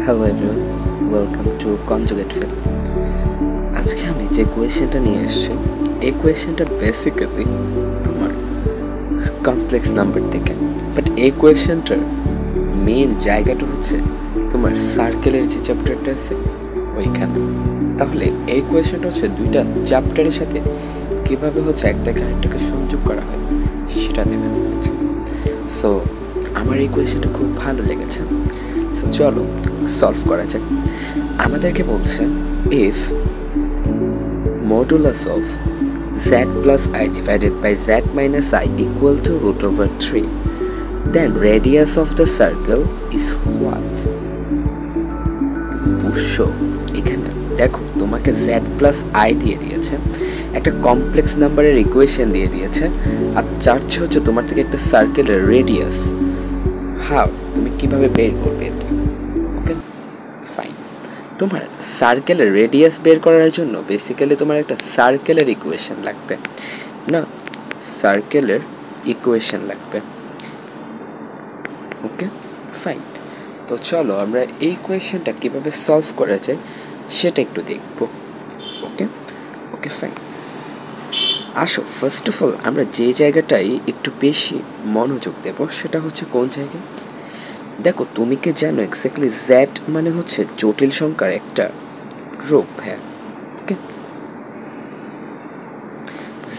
Hello everyone, welcome to Conjugate Fill. আজকে আমি যে কোয়েশ্চেনটা নিয়ে এসেছি এই কোয়েশ্চেনটা বেসিক্যালি তোমার কমপ্লেক্স নাম্বার থেকে, বাট এই কোয়েশ্চেনটার মেইন জায়গাটা হচ্ছে তোমার সার্কেলের যে চ্যাপ্টারটা আছে ওইখানে। তাহলে এই কোয়েশ্চেনটা হচ্ছে দুইটা চ্যাপ্টারের সাথে কীভাবে হচ্ছে একটাকে আরেকটাকে সংযোগ করা হয় সেটা দেখানো হয়েছে। সো আমার এই কোয়েশ্চেনটা খুব ভালো লেগেছে। সো চলো সলভ করা যাক। আমাদেরকে বলছে if modulus of z plus I divided by z minus I equal to root over 3, then radius of the circle is what? বুঝছো? এখানে দেখো তোমাকে z plus I দিয়ে দিয়েছে, একটা কমপ্লেক্স নাম্বারের ইকুয়েশন দিয়ে দিয়েছে, আর চার্জ হচ্ছে তোমার থেকে একটা সার্কেলের রেডিয়াস। হাউ তুমি কিভাবে বের করবে এটা? ওকে ফাইন, তোমার সার্কেলের রেডিয়াস বের করার জন্য বেসিক্যালি তোমার একটা সার্কেলের ইকুয়েশন লাগবে, না সার্কেলের ইকুয়েশন লাগবে। ওকে ফাইন, তো চলো আমরা এই ইকুয়েশনটা কীভাবে সলভ করা যায় সেটা একটু দেখব। ওকে ওকে ফাইন, আসো ফার্স্ট অফ অল আমরা যে জায়গাটায় একটু বেশি মনোযোগ দেব সেটা হচ্ছে কোন জায়গায়। দেখো তুমি কি জানো এক্স্যাক্টলি জেড মানে হচ্ছে জটিল সংখ্যার একটা রূপ। হ্যাঁ ওকে,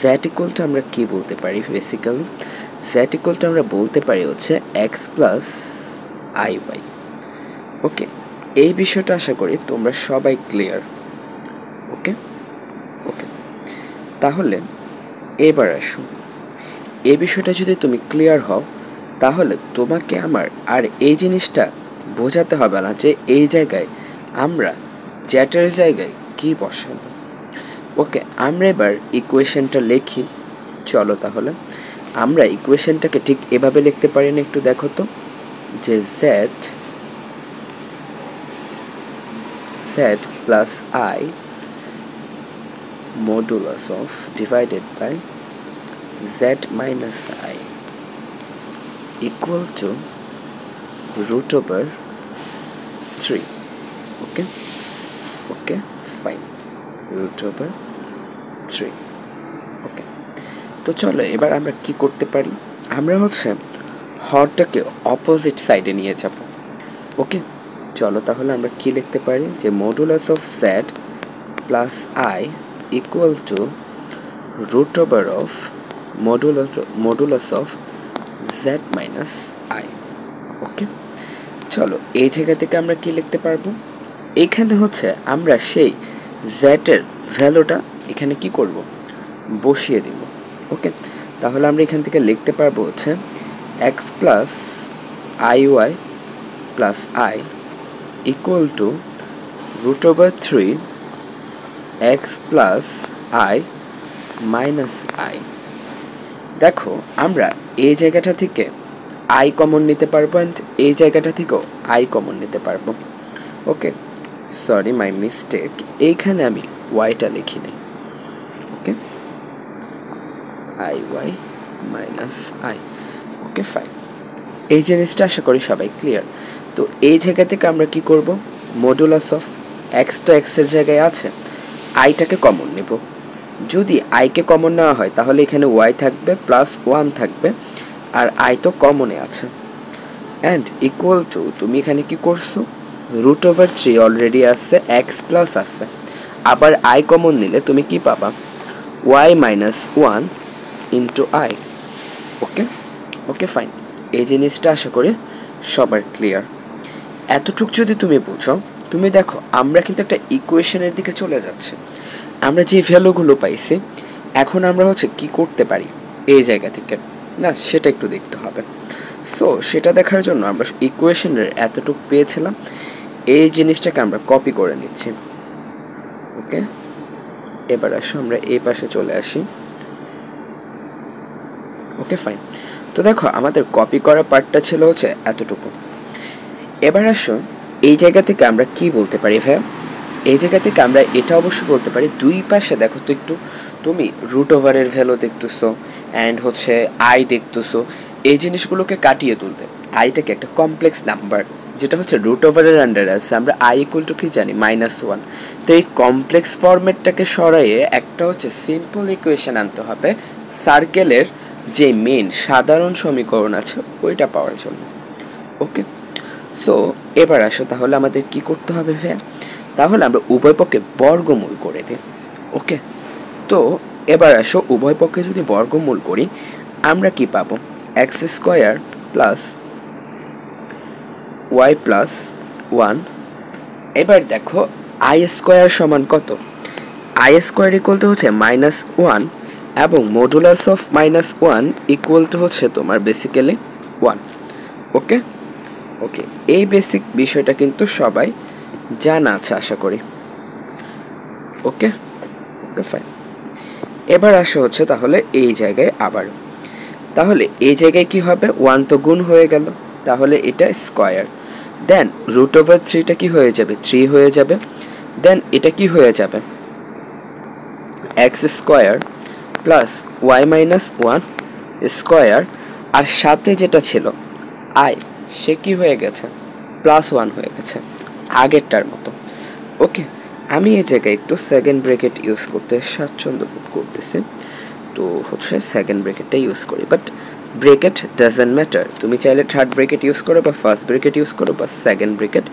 জেড ইকুয়ালটা আমরা কি বলতে পারি? বেসিক্যালি জেড ইকুয়ালটা আমরা বলতে পারি হচ্ছে এক্স প্লাস আই ওয়াই। ওকে, এই বিষয়টা আশা করি তোমরা সবাই ক্লিয়ার। ওকে ওকে, তাহলে এবার আসো, এই বিষয়টা যদি তুমি ক্লিয়ার হও তাহলে তোমাকে আমার আর এই জিনিসটা বোঝাতে হবে না যে এই জায়গায় আমরা জ্যাটের জায়গায় কি বসাবো। ওকে, আমরা এবার ইকুয়েশনটা লিখি। চলো তাহলে আমরা ইকুয়েশনটাকে ঠিক এভাবে লিখতে পারি না, একটু দেখো তো, যে Z plus I modulus of divided by z minus I equal to root over 3. Okay okay fine, root over 3. ওকে, তো চলো এবার আমরা কি করতে পারি, আমরা হচ্ছে হরটাকে অপোজিট সাইডে নিয়ে যাব। ওকে চলো তাহলে আমরা কি লিখতে পারি, যে modulus of z plus I equal to root over of modulus of z minus I. Okay চলো এই জায়গা থেকে আমরা কি লিখতে পারবো, এইখানে হচ্ছে আমরা সেই z এর ভ্যালুটা এখানে কি করব, বসিয়ে দিব। ওকে, তাহলে আমরা এখান থেকে লিখতে পারবো হচ্ছে X plus I Y plus I equal to root over 3 X plus I minus I. দেখো আমরা এই জায়গাটা থেকে আই কমন নিতে পারবো, অ্যান্ড এই জায়গাটা থেকেও আই কমন নিতে পারবো। ওকে সরি মাই মিস্টেক, এইখানে আমি ওয়াইটা লিখি নাই। Okay I Y minus I. Okay fine, এই জিনিসটা আশা করি সবাই ক্লিয়ার। তো এই জায়গা থেকে আমরা কি করব, মডুলাস অফ এক্স তো এক্সের জায়গায় আছে, আইটাকে কমন নেব। যদি আইকে কমন নেওয়া হয় তাহলে এখানে ওয়াই থাকবে প্লাস 1 থাকবে, আর আই তো কমনে আছে, অ্যান্ড ইকুয়াল টু তুমি এখানে কি করছো, রুট ওভার 3 অলরেডি আছে, এক্স প্লাস আছে, আবার আই কমন নিলে তুমি কি পাবা, Y minus 1 into I. Okay okay fine, এই জিনিসটা আশা করি সবার ক্লিয়ার। এতটুক যদি তুমি বুঝো, তুমি দেখো আমরা কিন্তু একটা ইকুয়েশনের দিকে চলে যাচ্ছি। আমরা যে ভ্যালুগুলো পাইছি এখন আমরা হচ্ছে কি করতে পারি এই জায়গা থেকে, না সেটা একটু দেখতে হবে। সো সেটা দেখার জন্য আমরা ইকুয়েশনের এতটুকু পেয়েছিলাম, এই জিনিসটাকে আমরা কপি করে নিচ্ছি। ওকে এবার আসো আমরা এই পাশে চলে আসি। ওকে ফাইন, তো দেখো আমাদের কপি করা পার্টটা ছিল হচ্ছে এতটুকু। এবার আসো এই জায়গা থেকে আমরা কি বলতে পারি ভাইয়া, এই জায়গা থেকে আমরা এটা অবশ্যই বলতে পারি, দুই পাশে দেখো তো একটু, তুমি রুট ওভারের ভ্যালু দেখতেছো অ্যান্ড হচ্ছে আই দেখতেছো, এই জিনিসগুলোকে কাটিয়ে তুলতে, আইটাকে একটা কমপ্লেক্স নাম্বার যেটা হচ্ছে রুট ওভারের আন্ডারে আছে, আমরা আই ইকুয়াল টু কি জানি -1। তো এই কমপ্লেক্স ফরম্যাটটাকে সরাইয়ে একটা হচ্ছে সিম্পল ইকুয়েশন আনতে হবে সার্কেলের যে মেন সাধারণ সমীকরণ আছে ওইটা পাওয়ার জন্য। ওকে, সো এবার আসো তাহলে আমাদের কি করতে হবে ভাইয়া, তাহলে আমরা উভয় পক্ষে বর্গমূল করে দিই। ওকে, তো এবার আসো উভয় পক্ষে যদি বর্গমূল করি আমরা কি পাবো, X square plus Y plus 1। এবার দেখো আই স্কোয়ার সমান কত, আই স্কোয়ার ইকুয়াল টু হচ্ছে -1 এবং মডুলাস অফ -1 ইকুয়াল টু হচ্ছে তোমার বেসিক্যালি 1। ওকে ওকে, এই বেসিক বিষয়টা কিন্তু সবাই জানা আছে আশা করি। ওকে ওকে ফাইন, এবার আসো হচ্ছে তাহলে এই জায়গায় আবার, তাহলে এই জায়গায় কি হবে, 1 তো গুণ হয়ে গেল, তাহলে এটা স্কোয়ার, দেন রুট ওভার 3টা কি হয়ে যাবে, 3 হয়ে যাবে, দেন এটা কি হয়ে যাবে, X square plus Y -1 square, আর সাথে যেটা ছিল আই সে কি হয়ে গেছে, +1 হয়ে গেছে আগেরটার মতো। ওকে, আমি এই জায়গায় একটু সেকেন্ড ব্র্যাকেট ইউজ করতে স্বাচ্ছন্দ্য বোধ করতেছি, তো হচ্ছে সেকেন্ড ব্র্যাকেটটা ইউজ করি, বাট ব্র্যাকেট ডাজন্ট ম্যাটার, তুমি চাইলে থার্ড ব্র্যাকেট ইউজ করো বা ফার্স্ট ব্র্যাকেট ইউজ করো বা সেকেন্ড ব্র্যাকেট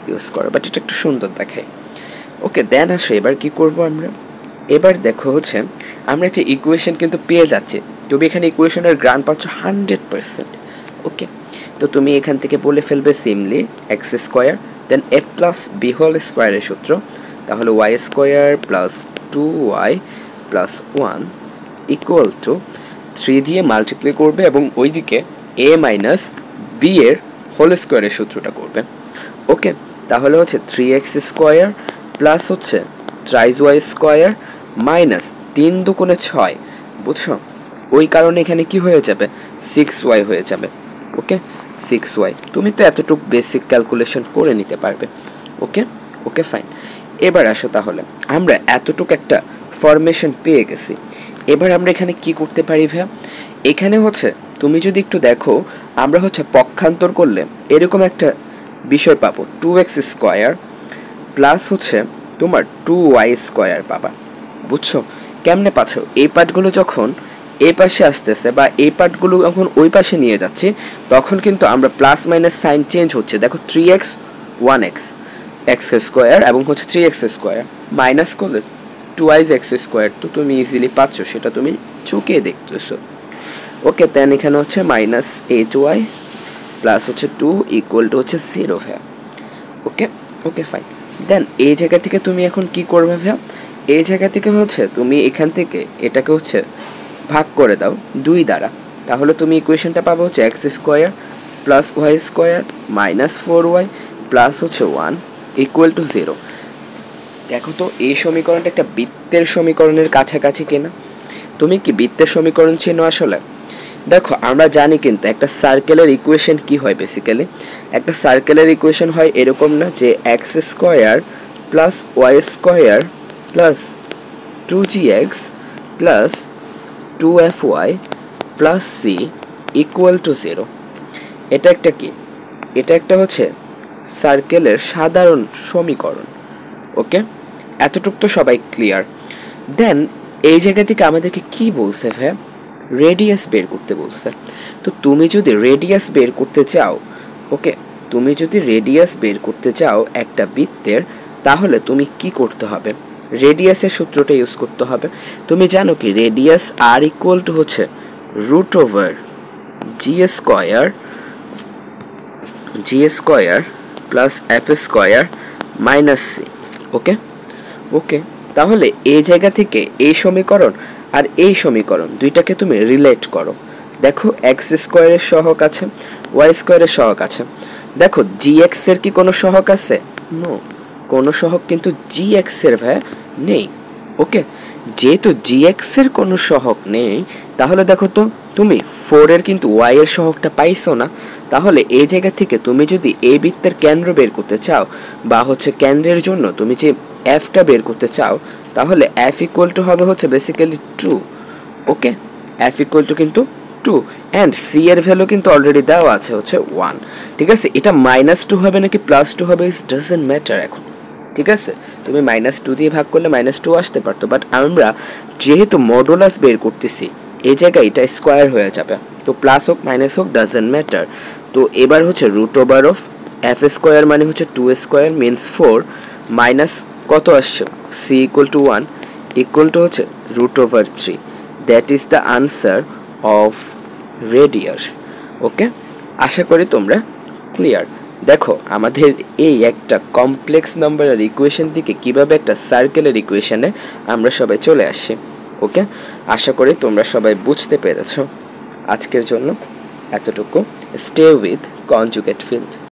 ইউজ করো, বাট এটা একটু সুন্দর দেখায়। ওকে, দেন আসো এবার কি করব আমরা, এবার দেখো হচ্ছে আমরা একটা ইকুয়েশন কিন্তু পেয়ে যাচ্ছি, তুমি এখানে ইকুয়েশনের গ্রান পাচ্ছ 100%। ওকে, তো তুমি এখান থেকে বলে ফেলবে simply X square then A plus B whole স্কোয়ারের সূত্র, তাহলে Y square plus 2y plus 1 equal to 3 দিয়ে মাল্টিপ্লাই করবে এবং ওইদিকে এ মাইনাস বি এর হোল স্কোয়ারের সূত্রটা করবে। ওকে, তাহলে হচ্ছে 3x স্কোয়ার প্লাস হচ্ছে থ্রাইস ওয়াই স্কোয়ার মাইনাস 3 দুগুণে 6, বুঝছো, ওই কারণে এখানে কি হয়ে যাবে, 6y হয়ে যাবে। ওকে, 6y, তুমি তো এতটুকু বেসিক ক্যালকুলেশন করে নিতে পারবে। ওকে ওকে ফাইন, এবার আসো তাহলে আমরা এতটুকু একটা ফরমেশন পেয়ে গেছি, এবার আমরা এখানে কি করতে পারি ভাইয়া, এখানে হচ্ছে তুমি যদি একটু দেখো আমরা হচ্ছে পক্ষান্তর করলে এরকম একটা বিষয় পাবো, 2x স্কোয়ার প্লাস হচ্ছে তোমার 2y স্কোয়ার পাবা, বুঝছো, কেমনে পাচ্ছ, এই পার্টগুলো যখন এই পাশে আসতেছে বা এই পার্টগুলো যখন ওই পাশে নিয়ে যাচ্ছে তখন কিন্তু আমরা প্লাস মাইনাস সাইন চেঞ্জ হচ্ছে, দেখো 3x 1x এক্স স্কোয়ার এবং হচ্ছে 3x স্কোয়ার মাইনাস করলে 2x স্কোয়ার, তো তুমি ইজিলি পাচ্ছ, সেটা তুমি চুকে দেখতেছো। ওকে, দেন এখানে হচ্ছে -8y প্লাস হচ্ছে 2 ইকুয়াল টু হচ্ছে 0 ভাইয়া। ওকে ওকে ফাইন, দেন এই জায়গা থেকে তুমি এখন কি করবে ভাইয়া, এই জায়গা থেকে হচ্ছে তুমি এখান থেকে এটাকে হচ্ছে ভাগ করে দাও 2 দ্বারা, তাহলে তুমি ইকুয়েশনটা পাবো হচ্ছে X square plus Y square minus 4y plus হচ্ছে 1 ইকুয়াল টু 0। দেখো তো এই সমীকরণটা একটা বৃত্তের সমীকরণের কাছাকাছি কিনা, তুমি কি বৃত্তের সমীকরণ চেনো আসলে, দেখো আমরা জানি কিন্তু একটা সার্কেলের ইকুয়েশন কি হয়, বেসিক্যালি একটা সার্কেলের ইকুয়েশন হয় এরকম না, যে X square plus Y square plus 2gx plus 2fy plus C equal to 0। এটা একটা কি, এটা একটা হচ্ছে সার্কেলের সাধারণ সমীকরণ। ওকে, এতটুকু তো সবাই ক্লিয়ার। দেন এই জায়গা থেকে আমাদেরকে কি বলছে ভাই, রেডিয়াস বের করতে বলছে। তো তুমি যদি রেডিয়াস বের করতে চাও, ওকে, তুমি যদি রেডিয়াস বের করতে চাও একটা বৃত্তের, তাহলে তুমি কি করতে হবে, রেডিয়াসের সূত্রটা ইউজ করতে হবে। তুমি জানো কি রেডিয়াস আর ইকুয়াল টু হচ্ছে root over G square plus F square minus C. Okay okay, তাহলে এই জায়গা থেকে এই সমীকরণ আর এই সমীকরণ দুইটাকে তুমি রিলেট করো, দেখো এক্স স্কোয়ারের সহগ আছে, ওয়াই স্কোয়ারের সহগ আছে, দেখো জি এক্স এর কি কোনো সহগ আছে, নো, কোনো সহগ কিন্তু জি এক্স এর ভাই নেই। ওকে, যেহেতু জি এক্স এর কোনো সহগ নেই, তাহলে দেখো তো তুমি 4 এর কিন্তু ওয়াই এর সহগটা পাইছো না, তাহলে এই জায়গা থেকে তুমি যদি এই বৃত্তের কেন্দ্র বের করতে চাও বা হচ্ছে কেন্দ্রের জন্য তুমি যে এফটা বের করতে চাও, তাহলে এফ ইকুয়াল টু হবে হচ্ছে basically 2। Okay, F equal to কিন্তু 2 অ্যান্ড সি এর ভ্যালু কিন্তু অলরেডি দেওয়া আছে হচ্ছে 1, ঠিক আছে। এটা -2 হবে নাকি +2 হবে ইট ডাজন্ট ম্যাটার এখন, ঠিক আছে। তুমি -2 দিয়ে ভাগ করলে -2 আসতে পারতো, বাট আমরা যেহেতু মডুলাস বের করতেছি এই জায়গায় এটা স্কোয়ার হয়ে যাবে, তো প্লাস হোক মাইনাস হোক ডাজন্ট ম্যাটার। তো এবার হচ্ছে √ওভার এফ স্কোয়ার মানে হচ্ছে 2 স্কোয়ার মিনস 4 মাইনাস কত আসছে C equal to 1 equal to হচ্ছে √3। That is the answer of radius. Okay, আশা করি তোমরা ক্লিয়ার। দেখো আমাদের এই একটা কমপ্লেক্স নাম্বারের ইকুয়েশন থেকে কিভাবে একটা সার্কেলের ইকুয়েশনে আমরা সবাই চলে আসছি। ওকে, আশা করি তোমরা সবাই বুঝতে পেরেছো। আজকের জন্য এতটুকু। Stay with conjugate field.